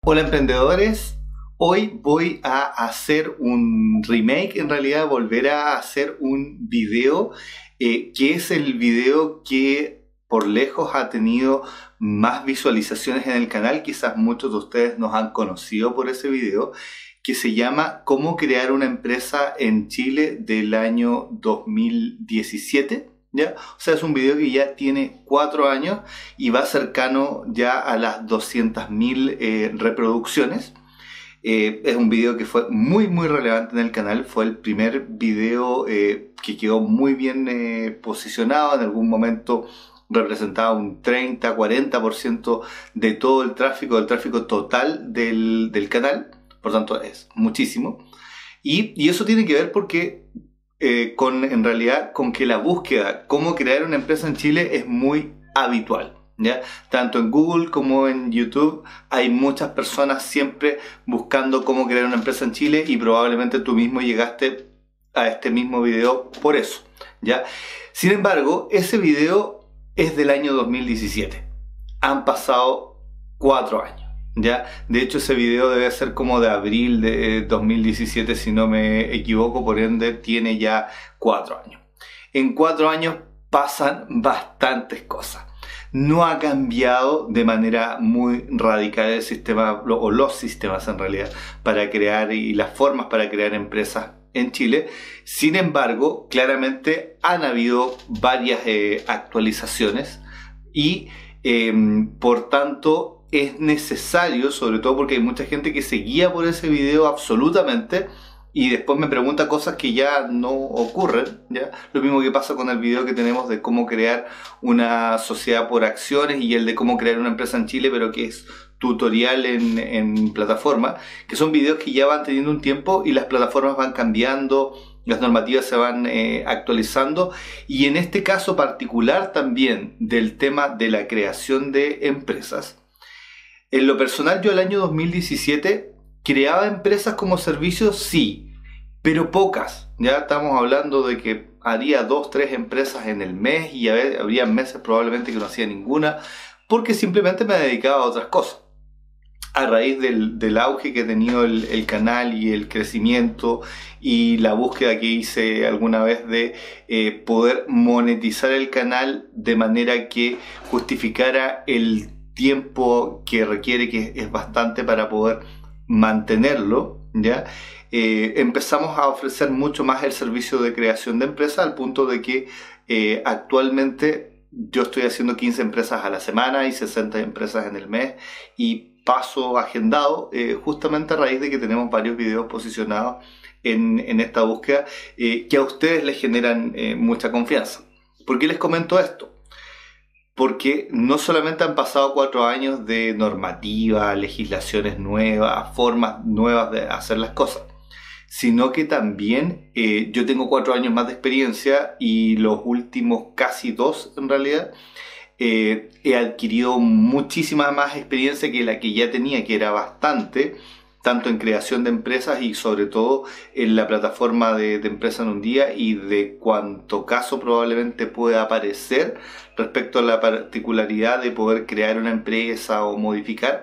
Hola emprendedores, hoy voy a hacer un remake, en realidad volver a hacer un video que es el video que por lejos ha tenido más visualizaciones en el canal. Quizás muchos de ustedes nos han conocido por ese video, que se llama Cómo crear una empresa en Chile del año 2017. ¿Ya? O sea, es un video que ya tiene 4 años y va cercano ya a las 200.000 reproducciones. Es un video que fue muy relevante en el canal. Fue el primer video que quedó muy bien posicionado. En algún momento representaba un 30-40% de todo el tráfico, del tráfico total del canal. Por tanto, es muchísimo. Y eso tiene que ver porque en realidad con que la búsqueda cómo crear una empresa en Chile es muy habitual, ¿ya? Tanto en Google como en YouTube hay muchas personas siempre buscando cómo crear una empresa en Chile, y probablemente tú mismo llegaste a este mismo video por eso, ¿ya? Sin embargo, ese video es del año 2017. Han pasado 4 años. ¿Ya? De hecho, ese video debe ser como de abril de 2017, si no me equivoco, por ende tiene ya 4 años. En 4 años pasan bastantes cosas. No ha cambiado de manera muy radical el sistema, o los sistemas en realidad, para crear y las formas para crear empresas en Chile. Sin embargo, claramente han habido varias actualizaciones y por tanto es necesario, sobre todo porque hay mucha gente que se guía por ese video absolutamente y después me pregunta cosas que ya no ocurren, ¿ya? Lo mismo que pasa con el video que tenemos de cómo crear una sociedad por acciones y el de cómo crear una empresa en Chile, pero que es tutorial en plataforma, que son videos que ya van teniendo un tiempo y las plataformas van cambiando, las normativas se van actualizando, y en este caso particular también del tema de la creación de empresas. En lo personal, yo el año 2017 creaba empresas como servicios, sí, pero pocas. Ya estamos hablando de que haría 2-3 empresas en el mes, y habría meses probablemente que no hacía ninguna, porque simplemente me dedicaba a otras cosas. A raíz del auge que ha tenido el canal y el crecimiento y la búsqueda que hice alguna vez de poder monetizar el canal de manera que justificara el tiempo que requiere, que es bastante para poder mantenerlo, ¿ya? Empezamos a ofrecer mucho más el servicio de creación de empresas, al punto de que actualmente yo estoy haciendo 15 empresas a la semana y 60 empresas en el mes, y paso agendado justamente a raíz de que tenemos varios videos posicionados en esta búsqueda que a ustedes les generan mucha confianza. ¿Por qué les comento esto? Porque no solamente han pasado 4 años de normativa, legislaciones nuevas, formas nuevas de hacer las cosas, sino que también yo tengo 4 años más de experiencia, y los últimos casi 2 en realidad he adquirido muchísima más experiencia que la que ya tenía, que era bastante, tanto en creación de empresas y sobre todo en la plataforma de Empresa en un Día, y de cuánto caso probablemente pueda aparecer respecto a la particularidad de poder crear una empresa o modificar.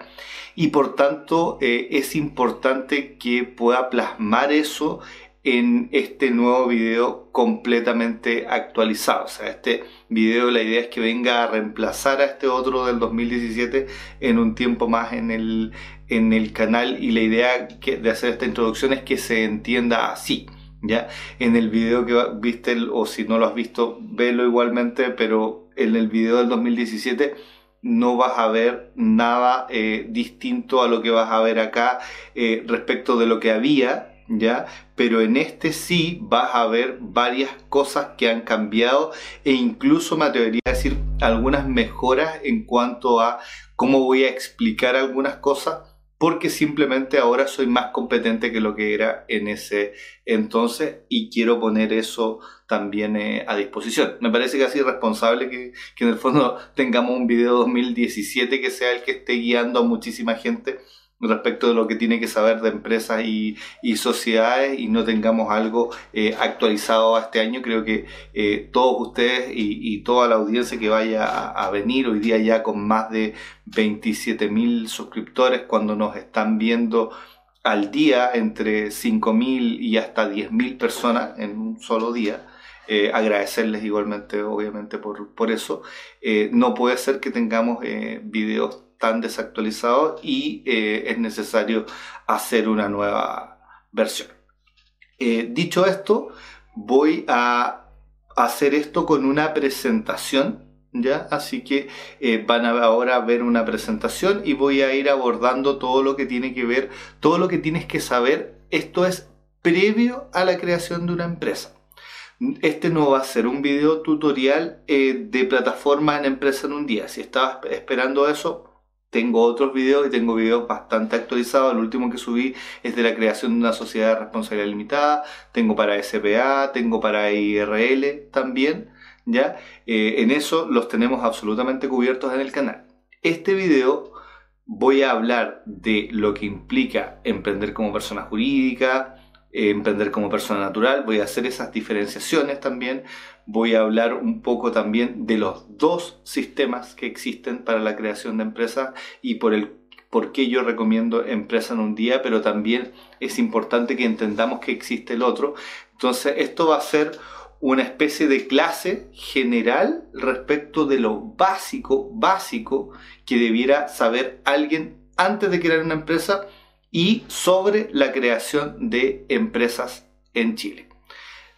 Y por tanto es importante que pueda plasmar eso en este nuevo video completamente actualizado. O sea, este video, la idea es que venga a reemplazar a este otro del 2017 en un tiempo más en el canal, y la idea de hacer esta introducción es que se entienda así, ¿ya? En el video que viste, o si no lo has visto, velo igualmente, pero en el video del 2017 no vas a ver nada distinto a lo que vas a ver acá respecto de lo que había, ¿ya? Pero en este sí vas a ver varias cosas que han cambiado, e incluso me atrevería a decir algunas mejoras en cuanto a cómo voy a explicar algunas cosas, porque simplemente ahora soy más competente que lo que era en ese entonces, y quiero poner eso también a disposición. Me parece casi irresponsable que en el fondo tengamos un video 2017 que sea el que esté guiando a muchísima gente respecto de lo que tiene que saber de empresas y sociedades y no tengamos algo actualizado a este año. Creo que todos ustedes y toda la audiencia que vaya a venir hoy día ya con más de 27.000 suscriptores, cuando nos están viendo al día entre 5.000 y hasta 10.000 personas en un solo día. Agradecerles igualmente, obviamente, por eso. No puede ser que tengamos videos tan desactualizados y es necesario hacer una nueva versión. Dicho esto, voy a hacer esto con una presentación, ¿ya? Así que van a ahora ver una presentación y voy a ir abordando todo lo que tiene que ver, todo lo que tienes que saber. Esto es previo a la creación de una empresa. Este no va a ser un video tutorial de plataforma en empresa en un día. Si estabas esperando eso, tengo otros videos y tengo videos bastante actualizados. El último que subí es de la creación de una sociedad de responsabilidad limitada. Tengo para SPA, tengo para IRL también, ¿ya? En eso los tenemos absolutamente cubiertos en el canal. Este video voy a hablar de lo que implica emprender como persona jurídica, emprender como persona natural. Voy a hacer esas diferenciaciones también. Voy a hablar un poco también de los dos sistemas que existen para la creación de empresas y por qué yo recomiendo Empresa en un día, pero también es importante que entendamos que existe el otro. Entonces, esto va a ser una especie de clase general respecto de lo básico que debiera saber alguien antes de crear una empresa y sobre la creación de empresas en Chile.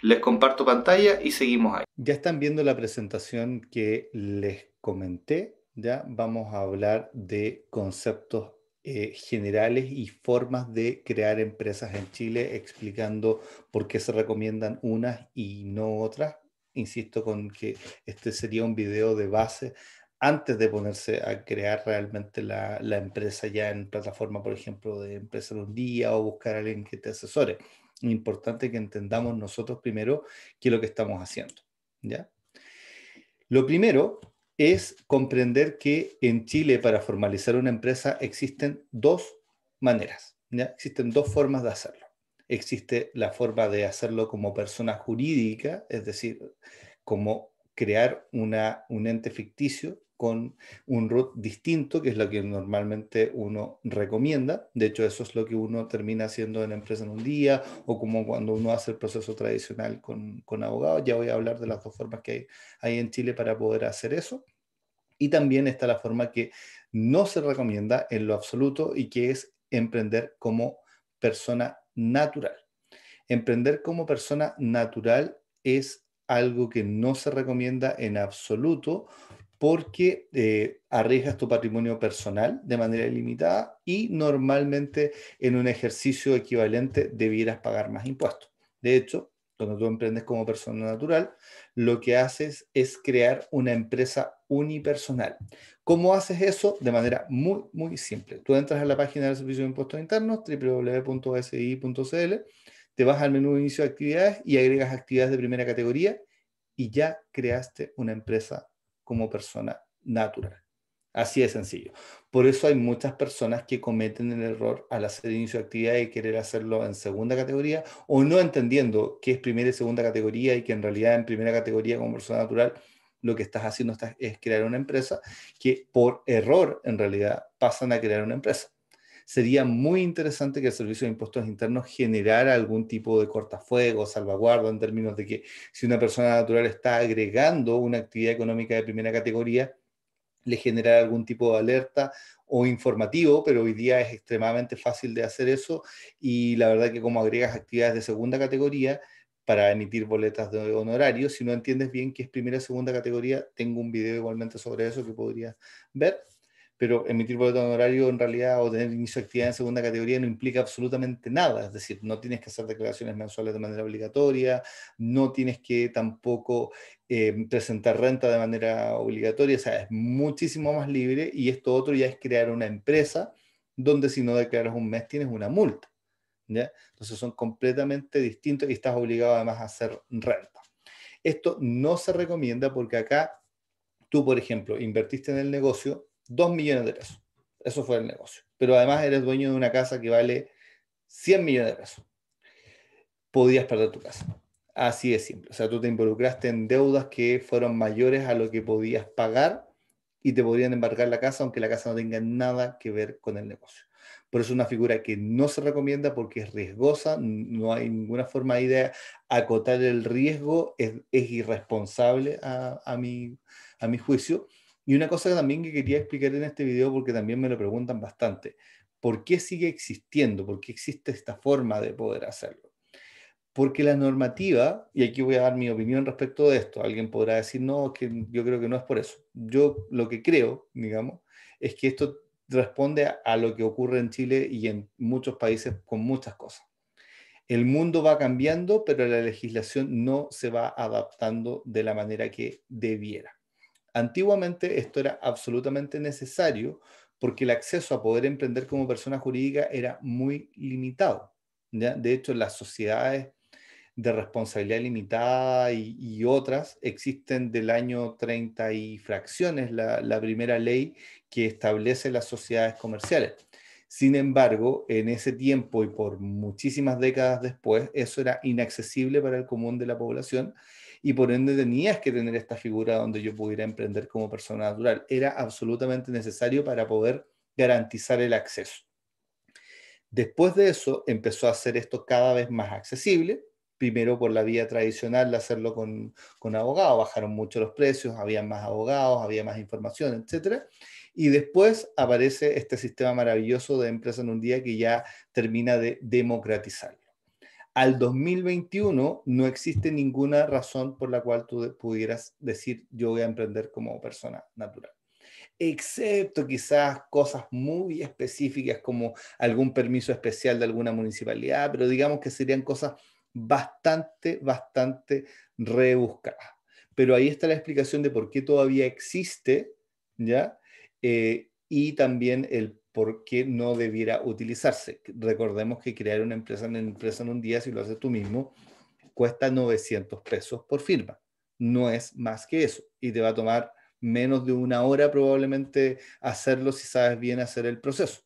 Les comparto pantalla y seguimos ahí. Ya están viendo la presentación que les comenté. Ya vamos a hablar de conceptos generales y formas de crear empresas en Chile, explicando por qué se recomiendan unas y no otras. Insisto con que este sería un video de base antes de ponerse a crear realmente la empresa ya en plataforma, por ejemplo, de Empresa en un día o buscar a alguien que te asesore. Es importante que entendamos nosotros primero qué es lo que estamos haciendo, ¿ya? Lo primero es comprender que en Chile para formalizar una empresa existen dos maneras, ¿ya? Existen dos formas de hacerlo. Existe la forma de hacerlo como persona jurídica, es decir, como crear un ente ficticio con un RUT distinto, que es lo que normalmente uno recomienda. De hecho, eso es lo que uno termina haciendo en Empresa en un día o como cuando uno hace el proceso tradicional con abogados. Ya voy a hablar de las dos formas que hay en Chile para poder hacer eso. Y también está la forma que no se recomienda en lo absoluto y que es emprender como persona natural. Emprender como persona natural es algo que no se recomienda en absoluto porque arriesgas tu patrimonio personal de manera ilimitada y normalmente en un ejercicio equivalente debieras pagar más impuestos. De hecho, cuando tú emprendes como persona natural, lo que haces es crear una empresa unipersonal. ¿Cómo haces eso? De manera muy simple. Tú entras a la página del Servicio de Impuestos Internos, www.si.cl, te vas al menú de inicio de actividades y agregas actividades de primera categoría y ya creaste una empresa como persona natural. Así de sencillo. Por eso hay muchas personas que cometen el error al hacer inicio de actividad y querer hacerlo en segunda categoría o no entendiendo qué es primera y segunda categoría y que en realidad en primera categoría como persona natural lo que estás haciendo es crear una empresa que por error en realidad pasan a crear una empresa. Sería muy interesante que el Servicio de Impuestos Internos generara algún tipo de cortafuego, salvaguarda, en términos de que si una persona natural está agregando una actividad económica de primera categoría, le generara algún tipo de alerta o informativo, pero hoy día es extremadamente fácil de hacer eso y la verdad que como agregas actividades de segunda categoría para emitir boletas de honorarios, si no entiendes bien qué es primera y segunda categoría, tengo un video igualmente sobre eso que podrías ver. Pero emitir boleto de honorario en realidad o tener inicio de actividad en segunda categoría no implica absolutamente nada. Es decir, no tienes que hacer declaraciones mensuales de manera obligatoria, no tienes que tampoco presentar renta de manera obligatoria, o sea, es muchísimo más libre y esto otro ya es crear una empresa donde si no declaras un mes tienes una multa, ¿ya? Entonces son completamente distintos y estás obligado además a hacer renta. Esto no se recomienda porque acá tú, por ejemplo, invertiste en el negocio 2 millones de pesos. Eso fue el negocio. Pero además eres dueño de una casa que vale 100 millones de pesos. Podías perder tu casa. Así de simple. O sea, tú te involucraste en deudas que fueron mayores a lo que podías pagar y te podrían embargar la casa, aunque la casa no tenga nada que ver con el negocio. Por eso es una figura que no se recomienda porque es riesgosa, no hay ninguna forma de acotar el riesgo, es irresponsable a mi juicio. Y una cosa también que quería explicar en este video, porque también me lo preguntan bastante, ¿por qué sigue existiendo? ¿Por qué existe esta forma de poder hacerlo? Porque la normativa, y aquí voy a dar mi opinión respecto de esto, alguien podrá decir, no, que yo creo que no es por eso. Yo lo que creo, digamos, es que esto responde a lo que ocurre en Chile y en muchos países con muchas cosas. El mundo va cambiando, pero la legislación no se va adaptando de la manera que debiera. Antiguamente esto era absolutamente necesario porque el acceso a poder emprender como persona jurídica era muy limitado. ¿Ya? De hecho, las sociedades de responsabilidad limitada y otras existen del año 30 y fracciones, la primera ley que establece las sociedades comerciales. Sin embargo, en ese tiempo y por muchísimas décadas después, eso era inaccesible para el común de la población y por ende tenías que tener esta figura donde yo pudiera emprender como persona natural. Era absolutamente necesario para poder garantizar el acceso. Después de eso empezó a hacer esto cada vez más accesible, primero por la vía tradicional de hacerlo con abogados, bajaron mucho los precios, había más abogados, había más información, etcétera. Y después aparece este sistema maravilloso de empresa en un día que ya termina de democratizarlo. Al 2021 no existe ninguna razón por la cual tú pudieras decir yo voy a emprender como persona natural, excepto quizás cosas muy específicas como algún permiso especial de alguna municipalidad, pero digamos que serían cosas bastante rebuscadas. Pero ahí está la explicación de por qué todavía existe, ¿ya? Y también el por qué no debiera utilizarse. Recordemos que crear una empresa en un día, si lo haces tú mismo, cuesta 900 pesos por firma. No es más que eso. Y te va a tomar menos de una hora probablemente hacerlo si sabes bien hacer el proceso.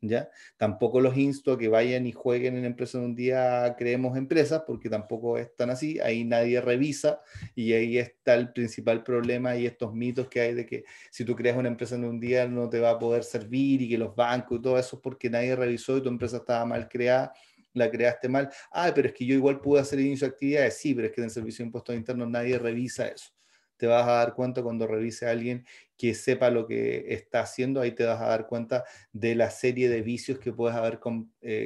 ¿Ya? Tampoco los insto a que vayan y jueguen en empresa en un día, creemos empresas, porque tampoco es tan así, ahí nadie revisa y ahí está el principal problema y estos mitos que hay de que si tú creas una empresa en un día no te va a poder servir y que los bancos y todo eso es porque nadie revisó y tu empresa estaba mal creada, la creaste mal. Ah, pero es que yo igual pude hacer inicio de actividades, sí, pero es que en el Servicio de Impuestos Internos nadie revisa eso. Te vas a dar cuenta cuando revise a alguien que sepa lo que está haciendo, ahí te vas a dar cuenta de la serie de vicios que puedes haber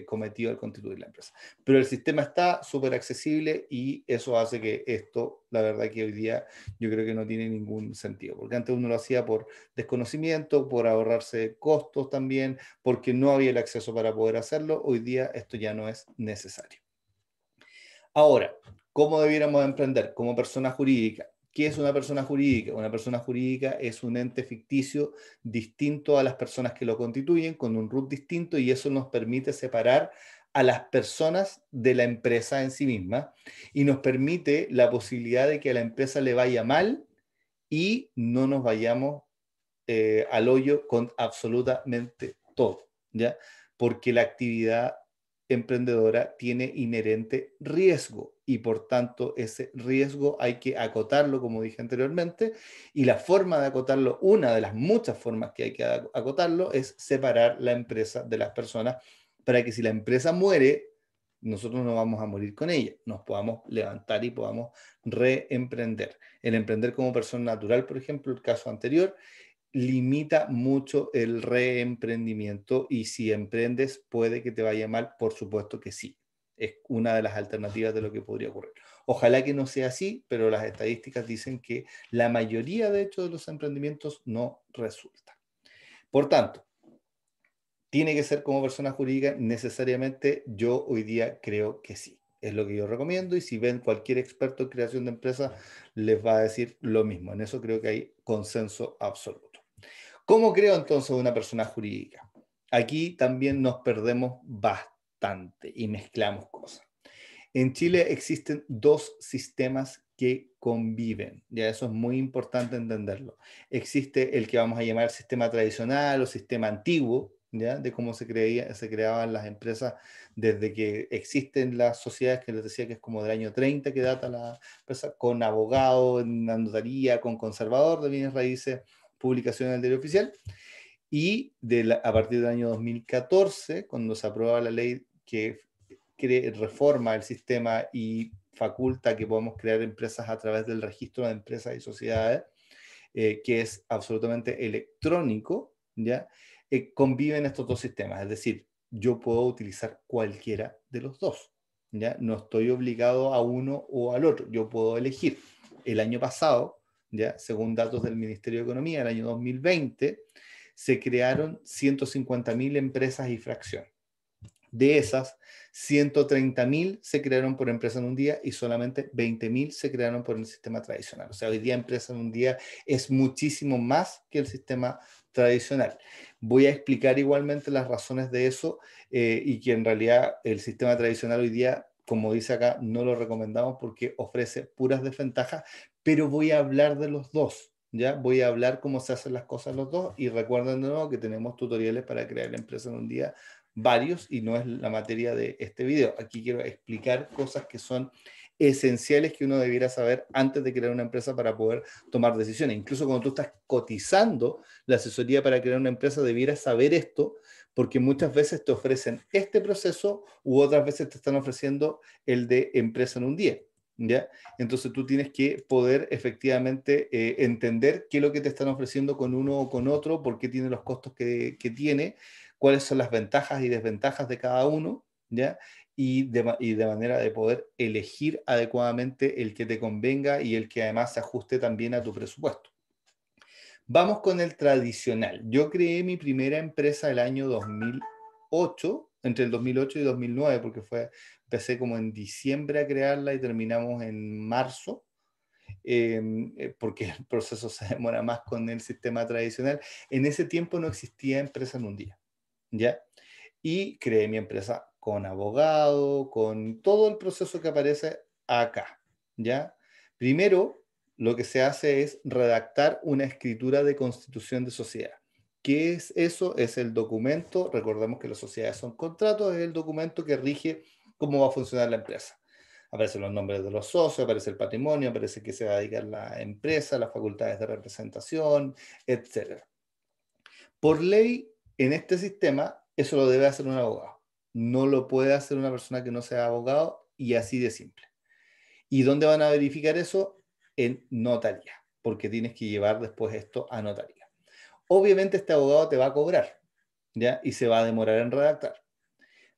cometido al constituir la empresa. Pero el sistema está súper accesible y eso hace que esto, la verdad que hoy día yo creo que no tiene ningún sentido, porque antes uno lo hacía por desconocimiento, por ahorrarse costos también, porque no había el acceso para poder hacerlo, hoy día esto ya no es necesario. Ahora, ¿cómo debiéramos emprender? Como persona jurídica. ¿Qué es una persona jurídica? Una persona jurídica es un ente ficticio distinto a las personas que lo constituyen, con un RUT distinto, y eso nos permite separar a las personas de la empresa en sí misma y nos permite la posibilidad de que a la empresa le vaya mal y no nos vayamos al hoyo con absolutamente todo, ¿ya? Porque la actividad emprendedora tiene inherente riesgo y por tanto ese riesgo hay que acotarlo, como dije anteriormente, y la forma de acotarlo, una de las muchas formas que hay que acotarlo, es separar la empresa de las personas para que si la empresa muere, nosotros no vamos a morir con ella, nos podamos levantar y podamos reemprender. El emprender como persona natural, por ejemplo, el caso anterior, limita mucho el reemprendimiento y si emprendes puede que te vaya mal, por supuesto que sí. Es una de las alternativas de lo que podría ocurrir. Ojalá que no sea así, pero las estadísticas dicen que la mayoría, de hecho, de los emprendimientos no resulta. Por tanto, ¿tiene que ser como persona jurídica? Necesariamente yo hoy día creo que sí. Es lo que yo recomiendo y si ven cualquier experto en creación de empresas les va a decir lo mismo. En eso creo que hay consenso absoluto. ¿Cómo creo entonces una persona jurídica? Aquí también nos perdemos bastante y mezclamos cosas. En Chile existen dos sistemas que conviven. Ya eso es muy importante entenderlo. Existe el que vamos a llamar sistema tradicional o sistema antiguo, ¿ya? De cómo se creaban las empresas desde que existen las sociedades, que les decía que es como del año 30 que data la empresa, con abogado en la notaría, con conservador de bienes raíces, publicación en el diario oficial. Y a partir del año 2014, cuando se aprueba la ley que reforma el sistema y faculta que podamos crear empresas a través del registro de empresas y sociedades, que es absolutamente electrónico, ¿ya? Conviven estos dos sistemas, es decir, yo puedo utilizar cualquiera de los dos, ¿ya? No estoy obligado a uno o al otro, yo puedo elegir. El año pasado, ¿ya? Según datos del Ministerio de Economía, el año 2020, se crearon 150.000 empresas y fracciones. De esas, 130.000 se crearon por empresa en un día y solamente 20.000 se crearon por el sistema tradicional. O sea, hoy día empresa en un día es muchísimo más que el sistema tradicional. Voy a explicar igualmente las razones de eso y que en realidad el sistema tradicional hoy día, como dice acá, no lo recomendamos porque ofrece puras desventajas, pero voy a hablar de los dos. ¿Ya? Voy a hablar cómo se hacen las cosas los dos y recuerden de nuevo que tenemos tutoriales para crear la empresa en un día, varios, y no es la materia de este video. Aquí quiero explicar cosas que son esenciales que uno debiera saber antes de crear una empresa para poder tomar decisiones. Incluso cuando tú estás cotizando la asesoría para crear una empresa, debieras saber esto, porque muchas veces te ofrecen este proceso u otras veces te están ofreciendo el de empresa en un día. ¿Ya? Entonces tú tienes que poder efectivamente entender qué es lo que te están ofreciendo con uno o con otro, por qué tiene los costos que tiene, cuáles son las ventajas y desventajas de cada uno, ¿ya? Y de manera de poder elegir adecuadamente el que te convenga y el que además se ajuste también a tu presupuesto. Vamos con el tradicional. Yo creé mi primera empresa el año 2008, entre el 2008 y 2009, porque empecé como en diciembre a crearla y terminamos en marzo, porque el proceso se demora más con el sistema tradicional. En ese tiempo no existía empresa en un día, ¿ya? Y creé mi empresa con abogado, con todo el proceso que aparece acá, ¿ya? Primero, lo que se hace es redactar una escritura de constitución de sociedad. ¿Qué es eso? Es el documento, recordemos que las sociedades son contratos, es el documento que rige cómo va a funcionar la empresa. Aparecen los nombres de los socios, aparece el patrimonio, aparece qué se va a dedicar la empresa, las facultades de representación, etc. Por ley, en este sistema, eso lo debe hacer un abogado. No lo puede hacer una persona que no sea abogado y así de simple. ¿Y dónde van a verificar eso? En notaría, porque tienes que llevar después esto a notaría. Obviamente este abogado te va a cobrar, ¿ya? Y se va a demorar en redactar.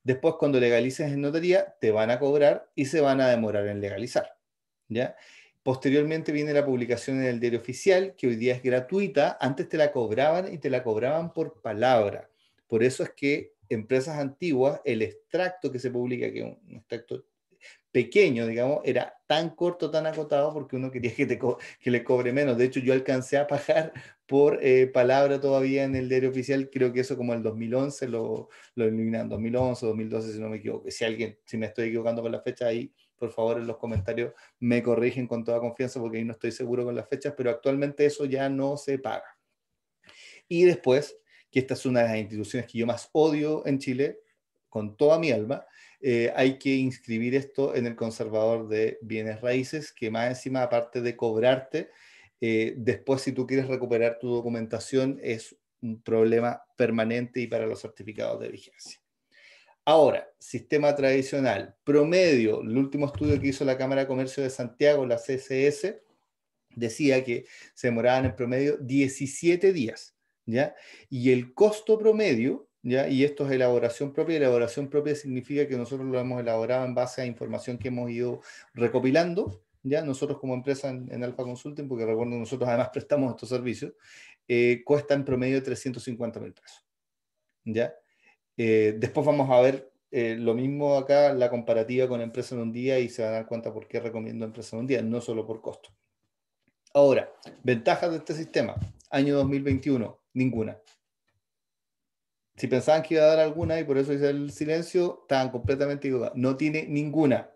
Después, cuando legalices en notaría, te van a cobrar y se van a demorar en legalizar, ¿ya? Posteriormente viene la publicación en el diario oficial, que hoy día es gratuita. Antes te la cobraban y te la cobraban por palabra. Por eso es que empresas antiguas, el extracto que se publica, que es un extracto pequeño, digamos, era tan corto, tan acotado, porque uno quería que le cobre menos. De hecho, yo alcancé a pagar por palabra todavía en el diario oficial, creo que eso como el 2011 lo eliminan, 2011, 2012, si no me equivoco. Si me estoy equivocando con la fecha ahí, por favor en los comentarios me corrigen con toda confianza, porque ahí no estoy seguro con las fechas, pero actualmente eso ya no se paga. Y después, que esta es una de las instituciones que yo más odio en Chile, con toda mi alma, hay que inscribir esto en el conservador de bienes raíces, que más encima, aparte de cobrarte, después si tú quieres recuperar tu documentación, es un problema permanente y para los certificados de vigencia. Ahora, sistema tradicional, promedio, el último estudio que hizo la Cámara de Comercio de Santiago, la CCS, decía que se demoraban en promedio 17 días, ¿ya? Y el costo promedio, ¿ya? Y esto es elaboración propia significa que nosotros lo hemos elaborado en base a información que hemos ido recopilando, ¿ya? Nosotros como empresa en Alpha Consulting, porque recuerdo nosotros además prestamos estos servicios, cuesta en promedio 350.000 pesos, ¿ya? Después vamos a ver lo mismo acá, la comparativa con empresa en un día y se van a dar cuenta por qué recomiendo empresa en un día, no solo por costo. Ahora, ventajas de este sistema. Año 2021, ninguna. Si pensaban que iba a dar alguna y por eso hice el silencio, estaban completamente equivocados. No tiene ninguna,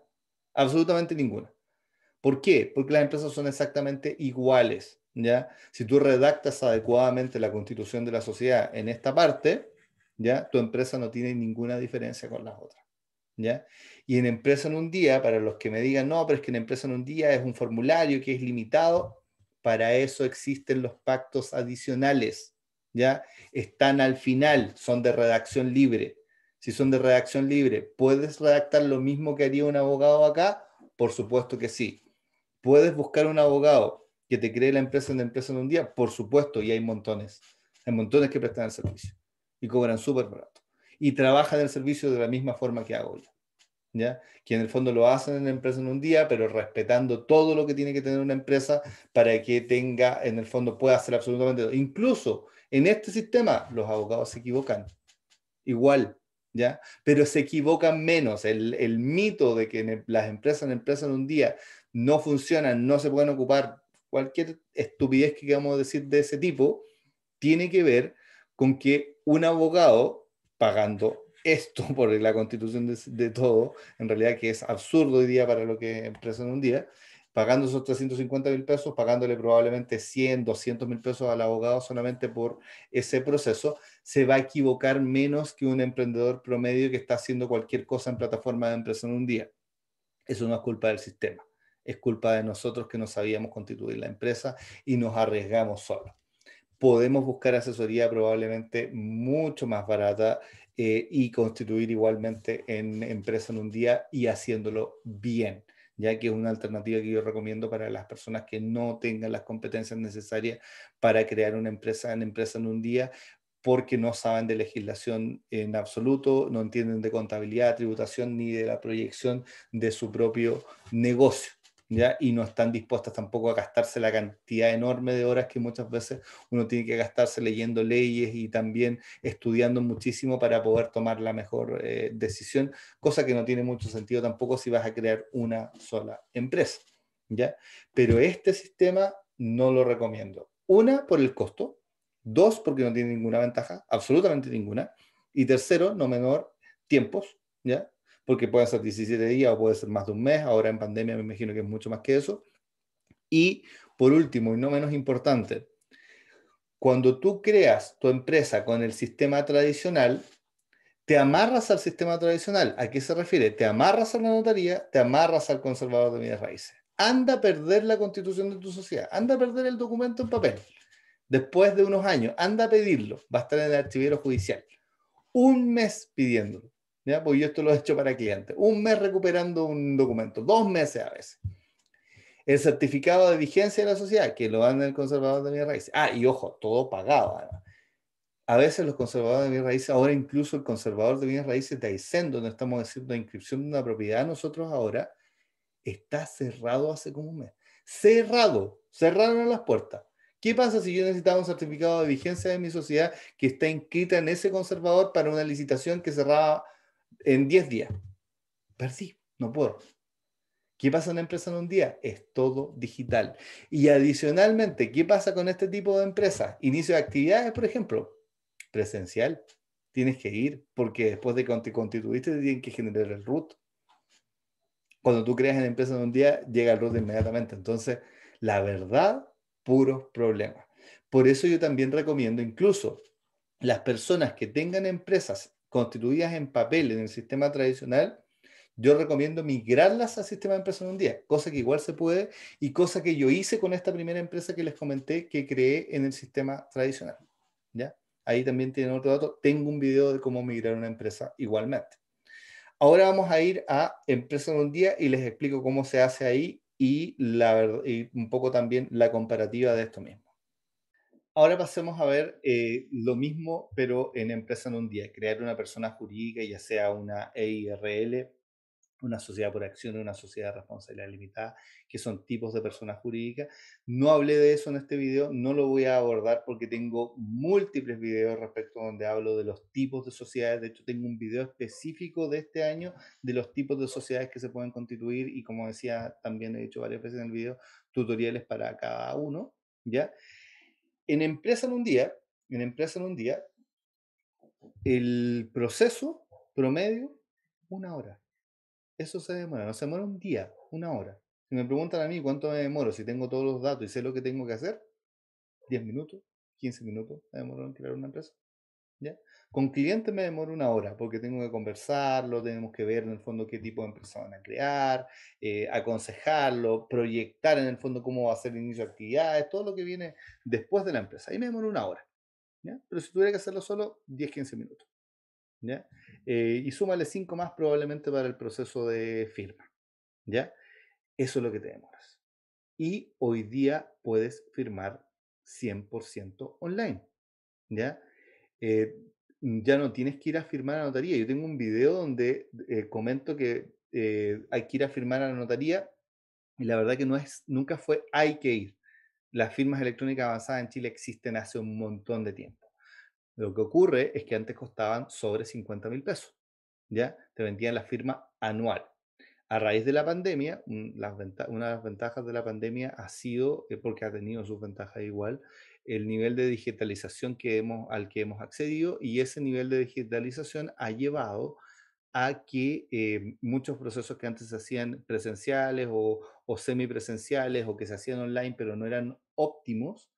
absolutamente ninguna. ¿Por qué? Porque las empresas son exactamente iguales, ¿ya? Si tú redactas adecuadamente la constitución de la sociedad en esta parte, ¿ya? Tu empresa no tiene ninguna diferencia con las otras, ¿ya? Y en Empresa en un Día, para los que me digan, no, pero es que en Empresa en un Día es un formulario que es limitado, para eso existen los pactos adicionales, ¿ya? Están al final, son de redacción libre. Si son de redacción libre, ¿puedes redactar lo mismo que haría un abogado acá? Por supuesto que sí. ¿Puedes buscar un abogado que te cree la empresa en Empresa en un Día? Por supuesto, y hay montones. Hay montones que prestan el servicio y cobran súper barato. Y trabajan el servicio de la misma forma que hago yo, ¿ya? Que en el fondo lo hacen en la empresa en un día, pero respetando todo lo que tiene que tener una empresa para que tenga, en el fondo, pueda hacer absolutamente todo. Incluso en este sistema, los abogados se equivocan igual, ¿ya? Pero se equivocan menos. El mito de que las empresas en un día no funcionan, no se pueden ocupar, cualquier estupidez que queramos decir de ese tipo, tiene que ver con que un abogado, pagando esto por la constitución de todo, en realidad que es absurdo hoy día para lo que es empresa en un día, pagando esos 350.000 pesos, pagándole probablemente 100, 200.000 pesos al abogado solamente por ese proceso, se va a equivocar menos que un emprendedor promedio que está haciendo cualquier cosa en plataforma de empresa en un día. Eso no es culpa del sistema, es culpa de nosotros que no sabíamos constituir la empresa y nos arriesgamos solos. Podemos buscar asesoría probablemente mucho más barata y constituir igualmente en empresa en un día y haciéndolo bien, ya que es una alternativa que yo recomiendo para las personas que no tengan las competencias necesarias para crear una empresa en un día, porque no saben de legislación en absoluto, no entienden de contabilidad, tributación ni de la proyección de su propio negocio, ¿ya? Y no están dispuestas tampoco a gastarse la cantidad enorme de horas que muchas veces uno tiene que gastarse leyendo leyes y también estudiando muchísimo para poder tomar la mejor decisión, cosa que no tiene mucho sentido tampoco si vas a crear una sola empresa, ¿ya? Pero este sistema no lo recomiendo. Una, por el costo. Dos, porque no tiene ninguna ventaja, absolutamente ninguna. Y tercero, no menor, tiempos, ¿ya? Porque pueden ser 17 días o puede ser más de un mes. Ahora en pandemia me imagino que es mucho más que eso. Y por último, y no menos importante, cuando tú creas tu empresa con el sistema tradicional, te amarras al sistema tradicional. ¿A qué se refiere? Te amarras a la notaría, te amarras al conservador de bienes raíces. Anda a perder la constitución de tu sociedad, anda a perder el documento en papel. Después de unos años, anda a pedirlo, va a estar en el archivero judicial. Un mes pidiéndolo, ¿ya? Porque yo esto lo he hecho para clientes. Un mes recuperando un documento, 2 meses a veces. El certificado de vigencia de la sociedad, que lo dan en el conservador de bienes raíces. Ah, y ojo, todo pagado, además. A veces los conservadores de bienes raíces, ahora incluso el conservador de bienes raíces de Aysén, donde estamos haciendo la inscripción de una propiedad, nosotros ahora está cerrado hace como un mes. Cerrado, cerraron las puertas. ¿Qué pasa si yo necesitaba un certificado de vigencia de mi sociedad que está inscrita en ese conservador para una licitación que cerraba en 10 días? Perdí, no puedo. ¿Qué pasa en una empresa en un día? Es todo digital. Y adicionalmente, ¿qué pasa con este tipo de empresas? Inicio de actividades, por ejemplo, presencial. Tienes que ir porque después de que te constituiste te tienen que generar el RUT. Cuando tú creas en empresa en un día, llega el RUT inmediatamente. Entonces, la verdad, puros problemas. Por eso yo también recomiendo incluso las personas que tengan empresas constituidas en papel en el sistema tradicional, yo recomiendo migrarlas al sistema de empresa en un día, cosa que igual se puede y cosa que yo hice con esta primera empresa que les comenté que creé en el sistema tradicional. ¿Ya? Ahí también tienen otro dato. Tengo un video de cómo migrar una empresa igualmente. Ahora vamos a ir a Empresa en un Día y les explico cómo se hace ahí y, y un poco también la comparativa de esto mismo. Ahora pasemos a ver lo mismo, pero en Empresa en un Día. Crear una persona jurídica, ya sea una EIRL, una sociedad por acción, una sociedad de responsabilidad limitada, que son tipos de personas jurídicas. No hablé de eso en este video, no lo voy a abordar porque tengo múltiples videos respecto a donde hablo de los tipos de sociedades. De hecho, tengo un video específico de este año de los tipos de sociedades que se pueden constituir y, como decía, también he dicho varias veces en el video, tutoriales para cada uno, ¿ya? En Empresa en un Día, en Empresa en un Día, el proceso promedio, 1 hora. Eso se demora, no se demora un día, 1 hora. Si me preguntan a mí cuánto me demoro, si tengo todos los datos y sé lo que tengo que hacer, 10 minutos, 15 minutos me demoro en crear una empresa. ¿Ya? Con clientes me demoro una hora porque tengo que conversarlo, tenemos que ver en el fondo qué tipo de empresa van a crear, aconsejarlo, proyectar en el fondo cómo va a ser el inicio de actividades, todo lo que viene después de la empresa. Ahí me demoro una hora. ¿Ya? Pero si tuviera que hacerlo solo, 10-15 minutos. ¿Ya? Y súmale 5 más probablemente para el proceso de firma. ¿Ya? Eso es lo que te demoras. Y hoy día puedes firmar 100% online. ¿Ya? eh, ya no tienes que ir a firmar a la notaría. Yo tengo un video donde comento que hay que ir a firmar a la notaría y la verdad que nunca fue hay que ir. Las firmas electrónicas avanzadas en Chile existen hace un montón de tiempo. Lo que ocurre es que antes costaban sobre 50.000 pesos, ¿ya? Te vendían la firma anual. A raíz de la pandemia, una de las ventajas de la pandemia ha sido, porque ha tenido sus ventajas igual, el nivel de digitalización al que hemos accedido, y ese nivel de digitalización ha llevado a que muchos procesos que antes se hacían presenciales o semipresenciales o que se hacían online pero no eran óptimos,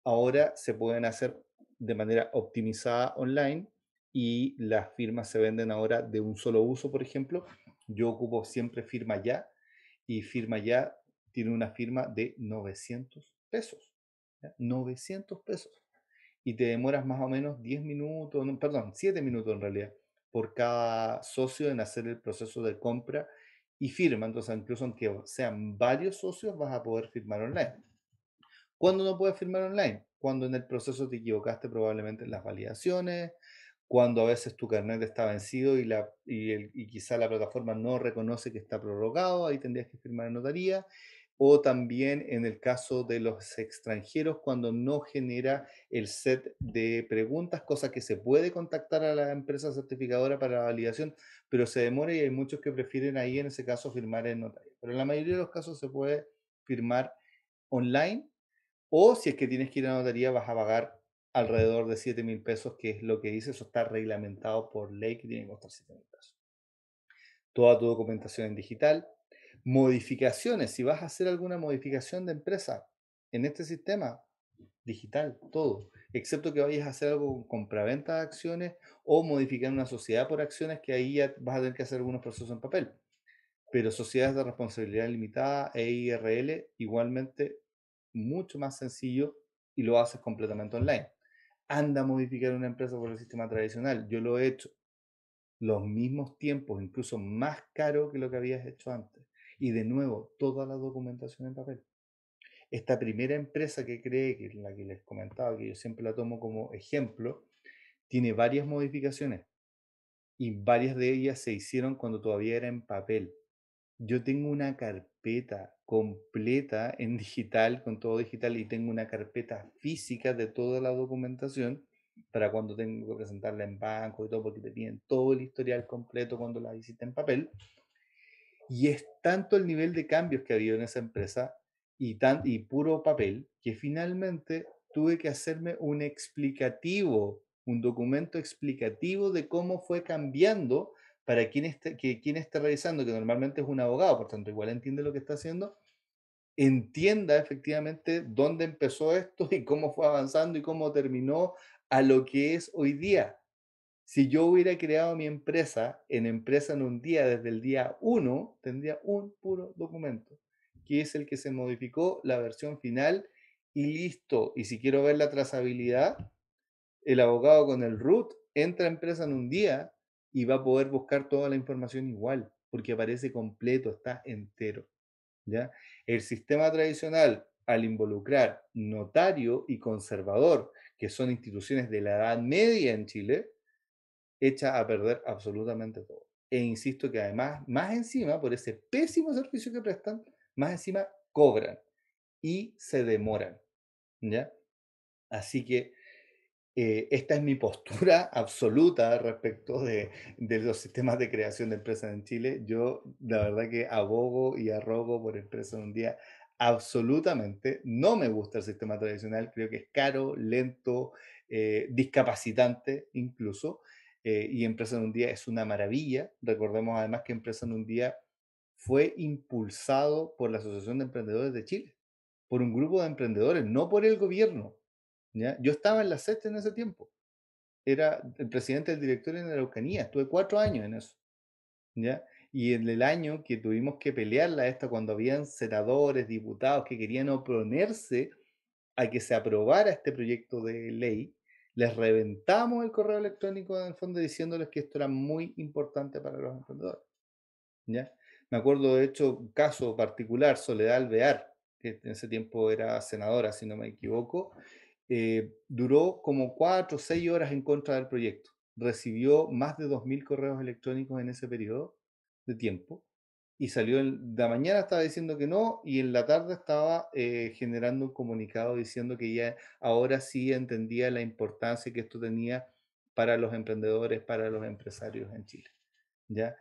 ahora se pueden hacer de manera optimizada online y las firmas se venden ahora de un solo uso, por ejemplo. Yo ocupo siempre Firma Ya y Firma Ya tiene una firma de 900 pesos. ¿Ya? 900 pesos. Y te demoras más o menos 10 minutos, no, perdón, 7 minutos en realidad, por cada socio en hacer el proceso de compra y firma. Entonces, incluso aunque sean varios socios, vas a poder firmar online. ¿Cuándo no puedes firmar online? Cuando en el proceso te equivocaste probablemente en las validaciones, cuando a veces tu carnet está vencido y quizá la plataforma no reconoce que está prorrogado, ahí tendrías que firmar en notaría, o también en el caso de los extranjeros, cuando no genera el set de preguntas, cosa que se puede contactar a la empresa certificadora para la validación, pero se demora y hay muchos que prefieren ahí en ese caso firmar en notaría. Pero en la mayoría de los casos se puede firmar online o si es que tienes que ir a la notaría, vas a pagar alrededor de 7.000 pesos, que es lo que dice, eso está reglamentado por ley que tiene que costar 7.000 pesos. Toda tu documentación en digital. Modificaciones, si vas a hacer alguna modificación de empresa en este sistema, digital, todo, excepto que vayas a hacer algo con compraventa de acciones o modificar una sociedad por acciones, que ahí ya vas a tener que hacer algunos procesos en papel. Pero sociedades de responsabilidad limitada e IRL, igualmente mucho más sencillo y lo haces completamente online. Anda a modificar una empresa por el sistema tradicional. Yo lo he hecho. Los mismos tiempos, incluso más caro que lo que habías hecho antes. Y de nuevo, toda la documentación en papel. Esta primera empresa que creé, que es la que les comentaba, que yo siempre la tomo como ejemplo, tiene varias modificaciones y varias de ellas se hicieron cuando todavía era en papel. Yo tengo una carpeta completa en digital, con todo digital, y tengo una carpeta física de toda la documentación para cuando tengo que presentarla en banco y todo, porque te piden todo el historial completo cuando la hiciste en papel. Y es tanto el nivel de cambios que ha habido en esa empresa y puro papel, que finalmente tuve que hacerme un explicativo, un documento explicativo de cómo fue cambiando para quien esté revisando, que normalmente es un abogado, por tanto igual entiende lo que está haciendo, entienda efectivamente dónde empezó esto y cómo fue avanzando y cómo terminó a lo que es hoy día. Si yo hubiera creado mi empresa en un día, desde el día uno, tendría un puro documento, que es el que se modificó, la versión final y listo. Y si quiero ver la trazabilidad, el abogado con el root entra a empresa en un día y va a poder buscar toda la información igual, porque aparece completo, está entero. ¿Ya? El sistema tradicional, al involucrar notario y conservador, que son instituciones de la Edad Media en Chile, echa a perder absolutamente todo. E insisto que además, más encima, por ese pésimo servicio que prestan, más encima cobran y se demoran, ¿ya? Así que esta es mi postura absoluta respecto de los sistemas de creación de empresas en Chile. Yo, la verdad que abogo y arrogo por empresa en un día absolutamente. No me gusta el sistema tradicional, creo que es caro, lento, discapacitante incluso. Y empresa en un día es una maravilla. Recordemos además que empresa en un día fue impulsado por la Asociación de Emprendedores de Chile, por un grupo de emprendedores, no por el gobierno, ¿ya? Yo estaba en la CESTE en ese tiempo, era el presidente del directorio en Araucanía, estuve 4 años en eso, ¿ya? Y en el año que tuvimos que pelearla esta, cuando habían senadores, diputados que querían oponerse a que se aprobara este proyecto de ley, les reventamos el correo electrónico en el fondo diciéndoles que esto era muy importante para los emprendedores, ¿ya? Me acuerdo de hecho un caso particular, Soledad Alvear, que en ese tiempo era senadora, si no me equivoco, duró como 4 o 6 horas en contra del proyecto. Recibió más de 2000 correos electrónicos en ese periodo de tiempo y salió de la mañana estaba diciendo que no y en la tarde estaba generando un comunicado diciendo que ya ahora sí entendía la importancia que esto tenía para los emprendedores, para los empresarios en Chile, ¿ya?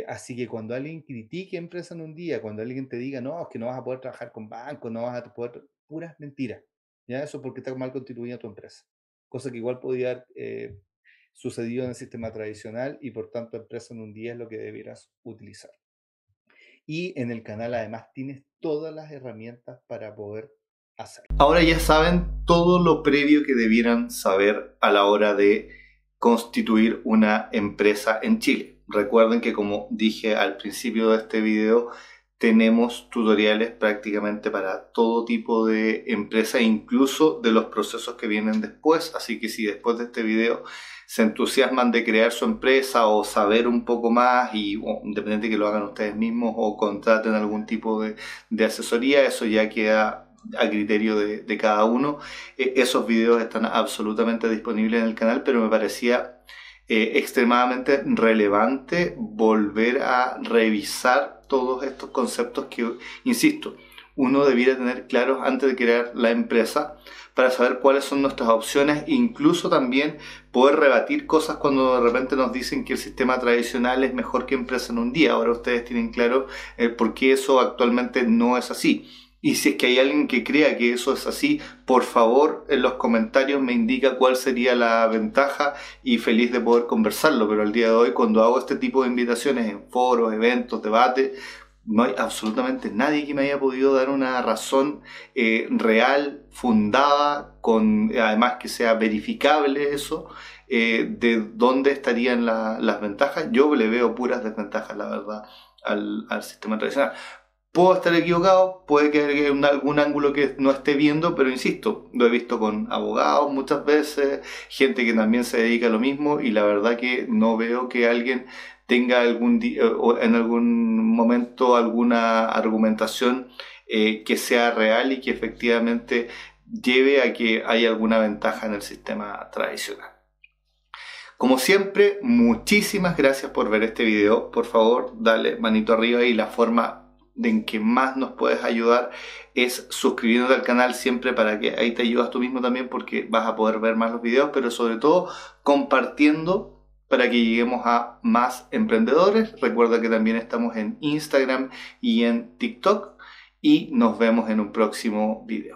Así que cuando alguien critique empresa en un día, cuando alguien te diga, no, es que no vas a poder trabajar con bancos, no vas a poder, puras mentiras, ¿ya? Eso porque está mal constituida tu empresa. Cosa que igual podría haber sucedido en el sistema tradicional y por tanto empresa en un día es lo que debieras utilizar. Y en el canal además tienes todas las herramientas para poder hacerlo. Ahora ya saben todo lo previo que debieran saber a la hora de constituir una empresa en Chile. Recuerden que, como dije al principio de este video, tenemos tutoriales prácticamente para todo tipo de empresa, incluso de los procesos que vienen después. Así que si después de este video se entusiasman de crear su empresa o saber un poco más, y independiente que lo hagan ustedes mismos o contraten algún tipo de asesoría, eso ya queda a criterio de cada uno. Esos videos están absolutamente disponibles en el canal, pero me parecía extremadamente relevante volver a revisar todos estos conceptos que, insisto, uno debiera tener claros antes de crear la empresa para saber cuáles son nuestras opciones, incluso también poder rebatir cosas cuando de repente nos dicen que el sistema tradicional es mejor que empresa en un día. Ahora ustedes tienen claro por qué eso actualmente no es así. Y si es que hay alguien que crea que eso es así, por favor en los comentarios me indica cuál sería la ventaja y feliz de poder conversarlo. Pero al día de hoy, cuando hago este tipo de invitaciones en foros, eventos, debates, no hay absolutamente nadie que me haya podido dar una razón real, fundada, con además que sea verificable eso, de dónde estarían las ventajas. Yo le veo puras desventajas, la verdad, al sistema tradicional. Puedo estar equivocado, puede que haya algún ángulo que no esté viendo, pero insisto, lo he visto con abogados muchas veces, gente que también se dedica a lo mismo, y la verdad que no veo que alguien tenga en algún momento alguna argumentación que sea real y que efectivamente lleve a que haya alguna ventaja en el sistema tradicional. Como siempre, muchísimas gracias por ver este video. Por favor, dale manito arriba, y la forma en que más nos puedes ayudar es suscribiéndote al canal siempre, para que ahí te ayudas tú mismo también, porque vas a poder ver más los videos, pero sobre todo compartiendo para que lleguemos a más emprendedores. Recuerda que también estamos en Instagram y en TikTok, y nos vemos en un próximo video.